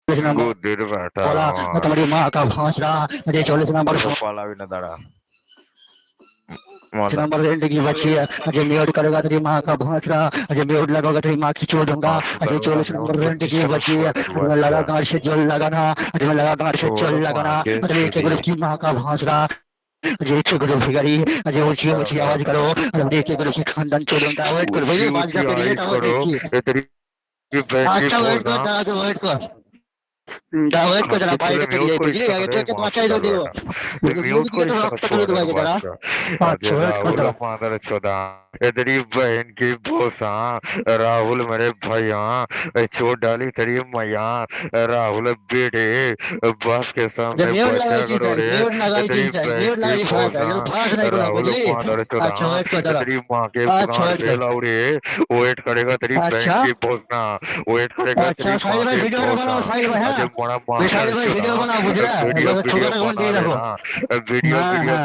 Number गुदिर बैठा बोला मैं तुम्हारी माँ का भांसरा। अजय 40 नंबर पाला भी न दड़ा नंबर रेंट की बच्ची है। अजय म्यूट करेगा तेरी माँ का भांसरा। अजय म्यूट लगाओगे तेरी माँ की चोट दूंगा। अजय 40 नंबर रेंट की बच्ची है। अजय में लगा गाड़ से जल लगाना। अजय में लगा गाड़ से जल लगाना। अजय एक एक की माँ का भांसरा। अजय एक एक फिगरी। अजय ऊंची ऊंची आवाज करो। अजय एक एक खानदान चोट दूंगा। वेट करो भैया बात ऊंची करके आवाज लेट आओ करो देखिए। ये तेरी बहन की अच्छा वेट पोसा कर दादा वेट कर वेट कर जरा पहले बाइट म्यूट करिए को बुझलिए इसका आगे करे तो के बाचा मासूदर दो दियो बेटा म्यूट म्यूट के को तो इसका रक्त तो सुअर दबाएगा जरा। बच्चा अजय अच्छा वेट कर राहुल जरा। मादर चौदह ये तेरी बहन की पोसा राहुल मेरे भैया चोट डाली तेरी मैया राहुल बेटे बस के जब सामने म्यूट लगाई बचा थी करो टाइम रे म्यूट ये लगाई थी तेरी टाइम बहन म्यूट की लगाई फायदा पोसा जो भाग नहीं करो राहुल बुझली। मादर अच्छा चौदह वेट कर ये जरा। तेरी माँ के अच्छा गांड वेट पे कर। लाउड़े वेट करेगा तेरी बहन अच्छा की पोसना वेट करेगा तेरी अच्छा माँ साइड में की वीडियो ना पोसना बनाओ साइड में है अजय बड़ा भाई मादर साइड में चौदह वीडियो बनाओ बुझला वीडियो वीडियो छोटा कौन बना दे रखो। लेना वीडियो हाँ वीडियो हाँ